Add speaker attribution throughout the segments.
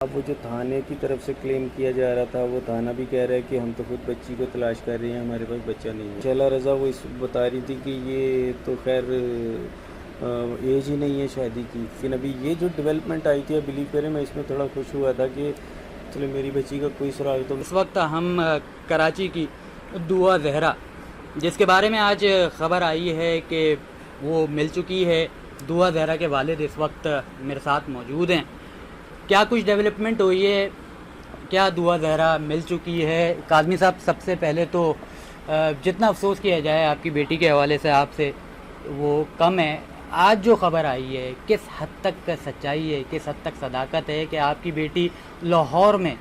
Speaker 1: अब वो जो थाने की तरफ से क्लेम किया जा रहा था, वो थाना भी कह रहा है कि हम तो खुद बच्ची को तलाश कर रहे हैं, हमारे पास बच्चा नहीं है। शैला रज़ा वो इस बता रही थी कि ये तो खैर एज ही नहीं है शादी की। लेकिन अभी ये जो डेवलपमेंट आई थी, बिलीव करें मैं इसमें थोड़ा खुश हुआ था कि चलो मेरी बच्ची का कोई सुराग तो।
Speaker 2: इस वक्त हम कराची की दुआ जहरा, जिसके बारे में आज ख़बर आई है कि वो मिल चुकी है। दुआ जहरा के वालिद इस वक्त मेरे साथ मौजूद हैं। क्या कुछ डेवलपमेंट हुई है, क्या दुआ जहरा मिल चुकी है? काज़मी साहब, सबसे पहले तो जितना अफसोस किया जाए आपकी बेटी के हवाले से आपसे वो कम है। आज जो ख़बर आई है, किस हद तक सच्चाई है, किस हद तक सदाकत है कि आपकी बेटी लाहौर में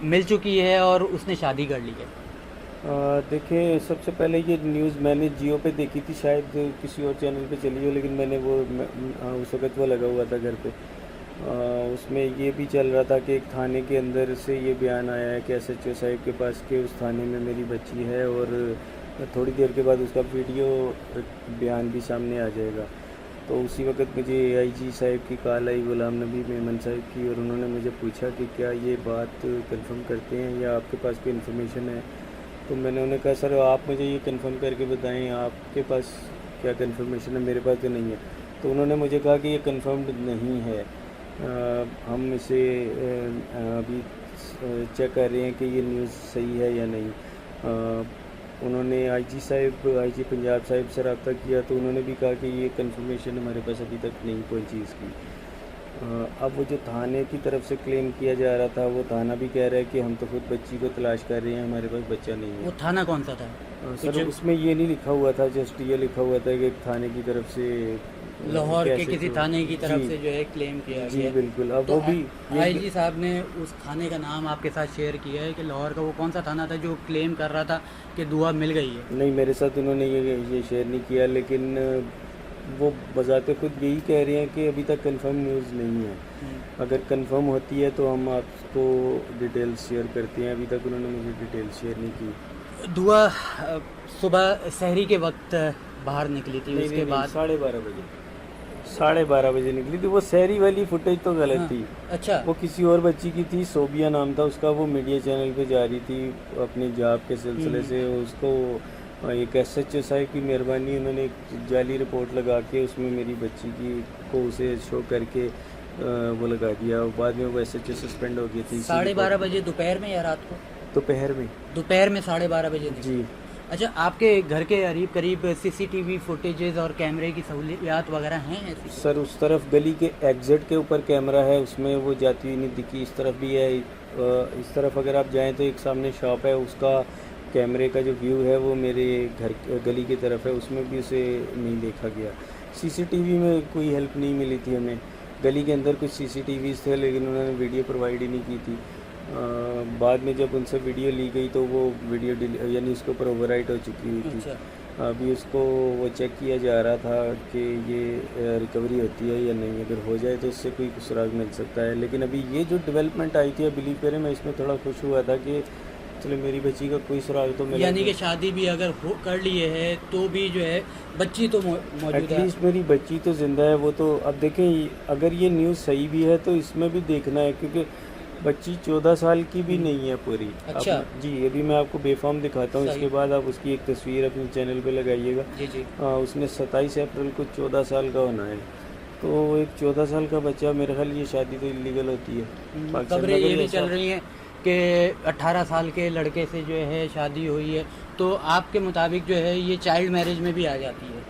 Speaker 2: मिल चुकी है और उसने शादी कर ली है?
Speaker 1: देखिए, सबसे पहले ये न्यूज़ मैंने जियो पे देखी थी, शायद किसी और चैनल पे चली हो, लेकिन मैंने उस वक्त वो लगा हुआ था घर पे। उसमें ये भी चल रहा था कि एक थाने के अंदर से ये बयान आया है कि एसएचओ साहब के पास कि उस थाने में मेरी बच्ची है, और थोड़ी देर के बाद उसका वीडियो बयान भी सामने आ जाएगा। तो उसी वक्त मुझे आईजी साहब की कॉल आई, गुलाम नबी मेमन साहब की, और उन्होंने मुझे पूछा कि क्या ये बात कंफर्म करते हैं या आपके पास कोई इन्फॉर्मेशन है। तो मैंने उन्हें कहा, सर आप मुझे ये कंफर्म करके बताएं आपके पास क्या कंफर्मेशन है, मेरे पास तो नहीं है। तो उन्होंने मुझे कहा कि ये कंफर्म्ड नहीं है, हम इसे अभी चेक कर रहे हैं कि ये न्यूज़ सही है या नहीं। उन्होंने आईजी पंजाब साहब से रब्ता किया, तो उन्होंने भी कहा कि ये कंफर्मेशन हमारे पास अभी तक नहीं पहुंची इसकी। अब वो जो थाने की तरफ से क्लेम किया जा रहा था, वो थाना भी कह रहा है कि हम तो खुद बच्ची को तलाश कर रहे हैं, हमारे पास बच्चा नहीं है।
Speaker 2: वो थाना कौन सा था?
Speaker 1: सर उसमें ये नहीं लिखा हुआ था, जस्ट ये लिखा हुआ था कि थाने की तरफ से
Speaker 2: लाहौर के
Speaker 1: कैसे
Speaker 2: किसी
Speaker 1: तो
Speaker 2: थाने की तरफ
Speaker 1: जी
Speaker 2: से जो है क्लेम किया
Speaker 1: जी
Speaker 2: गया।
Speaker 1: बिल्कुल। अब
Speaker 2: तो
Speaker 1: वो भी
Speaker 2: आईजी साहब ने उस थाने का नाम आपके साथ शेयर किया है कि लाहौर का वो कौन सा थाना था जो क्लेम कर रहा था कि दुआ मिल गई है?
Speaker 1: नहीं, मेरे साथ उन्होंने ये शेयर नहीं किया, लेकिन वो बजाते खुद यही कह रहे हैं कि अभी तक कंफर्म न्यूज़ नहीं है। अगर कंफर्म होती है तो हम आपको डिटेल्स शेयर करते हैं। अभी तक उन्होंने मुझे डिटेल्स शेयर नहीं की।
Speaker 2: दुआ सुबह सहरी के वक्त बाहर निकली थी, उसके बाद
Speaker 1: 12:30 बजे निकली थी। वो सहरी वाली फुटेज तो गलत
Speaker 2: हाँ,
Speaker 1: थी।
Speaker 2: अच्छा,
Speaker 1: वो किसी और बच्ची की थी, सोबिया नाम था उसका। वो मीडिया चैनल पे जा रही थी अपनी जॉब के सिलसिले से। उसको एक एसएचओ साहब की मेहरबानी, उन्होंने एक जाली रिपोर्ट लगा के उसमें मेरी बच्ची की को उसे शो करके वो लगा दिया। बाद में वो एसएचओ सस्पेंड हो गई थी।
Speaker 2: 12:30 बजे दोपहर में या रात को?
Speaker 1: दोपहर में।
Speaker 2: दोपहर में 12:30 बजे निकली।
Speaker 1: जी
Speaker 2: अच्छा, आपके घर के करीब करीब सीसीटीवी फुटेजेस और कैमरे की सहूलियात वगैरह हैं ऐसी?
Speaker 1: सर, उस तरफ गली के एग्जिट के ऊपर कैमरा है, उसमें वो जाती हुई नहीं दिखी। इस तरफ भी है। इस तरफ अगर आप जाएं तो एक सामने शॉप है, उसका कैमरे का जो व्यू है वो मेरे घर गली की तरफ है, उसमें भी उसे नहीं देखा गया। सीसीटीवी में कोई हेल्प नहीं मिली थी हमें। गली के अंदर कुछ सीसीटीवीज़ थे, लेकिन उन्होंने वीडियो प्रोवाइड ही नहीं की थी। बाद में जब उनसे वीडियो ली गई तो वो वीडियो यानी उसके ऊपर ओवरराइट हो चुकी हुई थी।
Speaker 2: अच्छा,
Speaker 1: अभी उसको वो चेक किया जा रहा था कि ये रिकवरी होती है या नहीं। अगर हो जाए तो इससे कोई सुराग मिल सकता है। लेकिन अभी ये जो डेवलपमेंट आई थी, बिलीव करें मैं इसमें थोड़ा खुश हुआ था कि चलो मेरी बच्ची का कोई सुराग तो मिला।
Speaker 2: यानी कि शादी भी अगर हो कर लिए है तो भी जो है बच्ची तो मौजूद है।
Speaker 1: एटलीस्ट मेरी बच्ची तो ज़िंदा है। वो तो अब देखें, अगर ये न्यूज़ सही भी है तो इसमें भी देखना है, क्योंकि बच्ची 14 साल की भी नहीं है पूरी।
Speaker 2: अच्छा,
Speaker 1: जी अभी मैं आपको बेफाम दिखाता हूँ, इसके बाद आप उसकी एक तस्वीर अपने चैनल पे लगाइएगा।
Speaker 2: जी जी।
Speaker 1: उसने 27 अप्रैल को 14 साल का होना है। तो एक 14 साल का बच्चा, मेरे ख्याल ये शादी तो इलीगल होती है पाकिस्तान में।
Speaker 2: खबरें ये भी चल रही हैं कि 18 साल के लड़के से जो है शादी हुई है, तो आपके मुताबिक जो है ये चाइल्ड मैरिज में भी आ जाती है,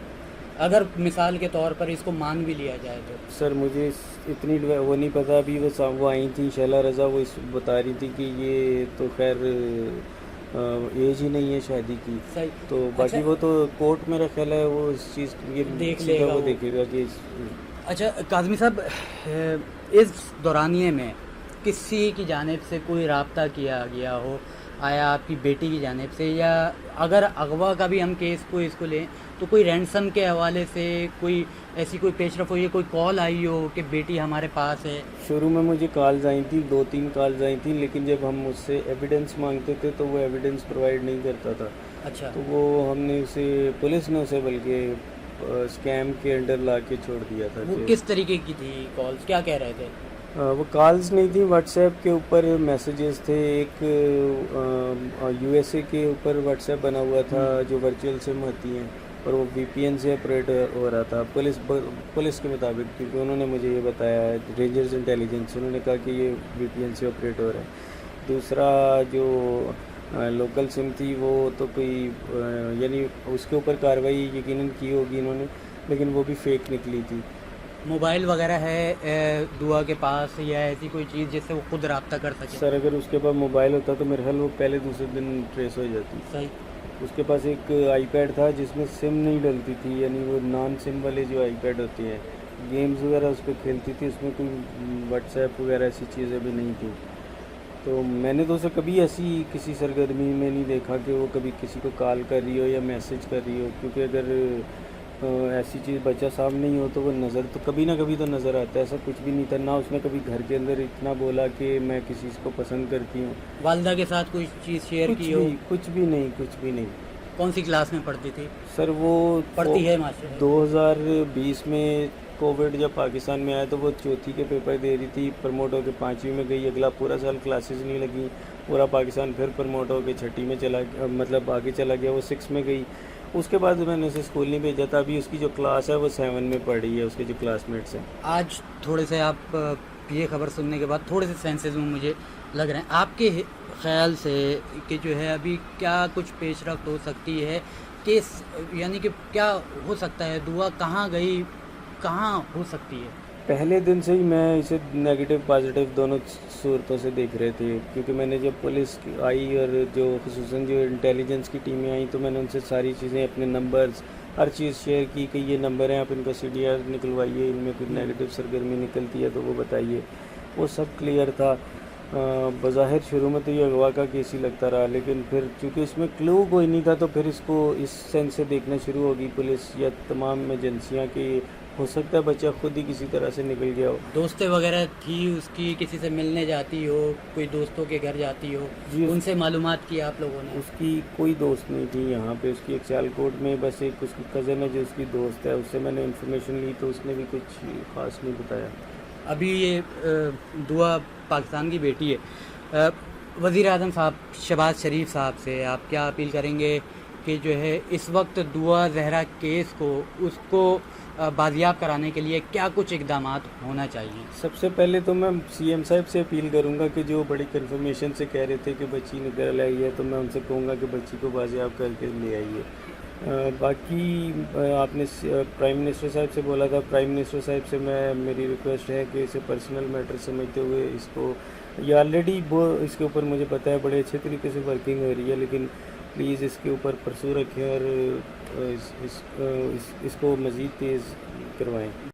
Speaker 2: अगर मिसाल के तौर पर इसको मान भी लिया जाए तो?
Speaker 1: सर मुझे इतनी वो नहीं पता। अभी वो आई थी शैला रज़ा, वो बता रही थी कि ये तो खैर एज ही नहीं है शादी की।
Speaker 2: सही।
Speaker 1: तो बाकी वो तो कोर्ट मेरा ख्याल है वो इस चीज़ ये
Speaker 2: देख
Speaker 1: सीधा
Speaker 2: लेगा
Speaker 1: वो
Speaker 2: वो।
Speaker 1: देखेगा कि
Speaker 2: अच्छा काज़मी साहब, इस दौरानिए में किसी की जानिब से कोई राब्ता किया गया हो, आया आपकी बेटी की जानिब से, या अगर अगवा का भी हम केस को इसको लें तो कोई रैंसम के हवाले से कोई ऐसी कोई पेशरफ हो, या कोई कॉल आई हो कि बेटी हमारे पास है?
Speaker 1: शुरू में मुझे कॉल्स आई थी, 2-3 कॉल्स आई थी, लेकिन जब हम उससे एविडेंस मांगते थे तो वो एविडेंस प्रोवाइड नहीं करता था।
Speaker 2: अच्छा,
Speaker 1: तो वो हमने उसे, पुलिस ने उसे बल्कि स्कैम के अंडर ला के छोड़ दिया था।
Speaker 2: वो किस तरीके की थी कॉल्स, क्या कह रहे थे?
Speaker 1: वो कॉल्स नहीं थी, व्हाट्सएप के ऊपर मैसेजेस थे। एक यूएसए के ऊपर व्हाट्सएप बना हुआ था जो वर्चुअल सिम होती हैं, और वो वीपीएन से ऑपरेट हो रहा था पुलिस के मुताबिक, क्योंकि उन्होंने मुझे ये बताया है, रेंजर्स इंटेलिजेंस, उन्होंने कहा कि ये वीपीएन से ऑपरेट हो रहा है। दूसरा जो लोकल सिम थी वो तो कोई यानी उसके ऊपर कार्रवाई यकीनन की होगी इन्होंने, लेकिन वो भी फेक निकली थी।
Speaker 2: मोबाइल वगैरह है दुआ के पास, या ऐसी कोई चीज़ जिससे वो खुद रब्ता कर सके?
Speaker 1: सर अगर उसके पास मोबाइल होता तो मेरे ख्याल वो पहले दूसरे दिन ट्रेस हो जाती।
Speaker 2: सही।
Speaker 1: उसके पास एक आईपैड था जिसमें सिम नहीं डलती थी, यानी वो नॉन सिम वाले जो आईपैड होते हैं, गेम्स वगैरह उस पर खेलती थी, उसमें कोई व्हाट्सएप वगैरह ऐसी चीज़ें भी नहीं थी। तो मैंने तो उसे कभी ऐसी किसी सरगर्मी में नहीं देखा कि वो कभी किसी को कॉल कर रही हो या मैसेज कर रही हो, क्योंकि अगर ऐसी चीज़ बच्चा सामने ही हो तो वो नज़र तो कभी ना कभी तो नज़र आता है। ऐसा कुछ भी नहीं था, ना उसने कभी घर के अंदर इतना बोला कि मैं किसी को पसंद करती हूँ।
Speaker 2: वालदा के साथ कोई चीज़ शेयर की हो?
Speaker 1: कुछ भी नहीं, कुछ भी नहीं।
Speaker 2: कौन सी क्लास में पढ़ती थी?
Speaker 1: सर वो
Speaker 2: पढ़ती है मास्टर?
Speaker 1: 2020 में कोविड जब पाकिस्तान में आया तो वो चौथी के पेपर दे रही थी, प्रमोट होकर 5वीं में गई। अगला पूरा साल क्लासेस नहीं लगी, पूरा पाकिस्तान फिर प्रमोट होकर 6ठी में चला, मतलब आगे चला गया, वो 6 में गई। उसके बाद मैंने उसे स्कूल नहीं भेजा था। अभी उसकी जो क्लास है वो 7 में पढ़ रही है, उसके जो क्लासमेट्स हैं।
Speaker 2: आज थोड़े से आप ये खबर सुनने के बाद थोड़े से सेंसेस में मुझे लग रहे हैं, आपके ख्याल से कि जो है अभी क्या कुछ पेशरफ्त हो सकती है, केस यानी कि क्या हो सकता है, दुआ कहाँ गई, कहाँ हो सकती है?
Speaker 1: पहले दिन से ही मैं इसे नेगेटिव पॉजिटिव दोनों सूरतों से देख रहे थे, क्योंकि मैंने जब पुलिस आई और जो खुसूसन जो इंटेलिजेंस की टीमें आई तो मैंने उनसे सारी चीज़ें, अपने नंबर्स, हर चीज़ शेयर की कि ये नंबर हैं, आप इनका CDR निकलवाइए, इनमें कोई नेगेटिव सरगर्मी निकलती है तो वो बताइए। वो सब क्लियर था। बज़ाहिर शुरू में तो ये अगवा का केस ही लगता रहा, लेकिन फिर चूँकि इसमें क्लू कोई नहीं था तो फिर इसको इस सेंस से देखना शुरू होगी पुलिस या तमाम एजेंसियाँ कि हो सकता है बच्चा खुद ही किसी तरह से निकल गया हो।
Speaker 2: दोस्तें वगैरह थी उसकी, किसी से मिलने जाती हो, कोई दोस्तों के घर जाती हो,
Speaker 1: जी,
Speaker 2: उनसे मालूमात की आप लोगों ने?
Speaker 1: उसकी कोई दोस्त नहीं थी यहाँ पे। उसकी एक सियालकोट में बस एक उसकी कज़न है जो उसकी दोस्त है, उससे मैंने इन्फॉर्मेशन ली तो उसने भी कुछ ख़ास नहीं बताया।
Speaker 2: अभी ये दुआ पाकिस्तान की बेटी है, वज़ीर आज़म साहब शहबाज शरीफ साहब से आप क्या अपील करेंगे कि जो है इस वक्त दुआ ज़हरा केस को उसको बाजियाब कराने के लिए क्या कुछ इक़दामात होना चाहिए?
Speaker 1: सबसे पहले तो मैं CM साहब से अपील करूंगा कि जो बड़ी कन्फर्मेशन से कह रहे थे कि बच्ची निकल आई है, तो मैं उनसे कहूँगा कि बच्ची को बाजियाब करके ले आइए। बाकी आपने प्राइम मिनिस्टर साहब से बोला था, प्राइम मिनिस्टर साहब से मेरी रिक्वेस्ट है कि इसे पर्सनल मैटर समझते हुए इसको, ये ऑलरेडी वो इसके ऊपर मुझे पता है बड़े अच्छे तरीके से वर्किंग हो रही है, लेकिन प्लीज़ इसके ऊपर परसू रखें और इसको मज़ीद तेज़ करवाएं।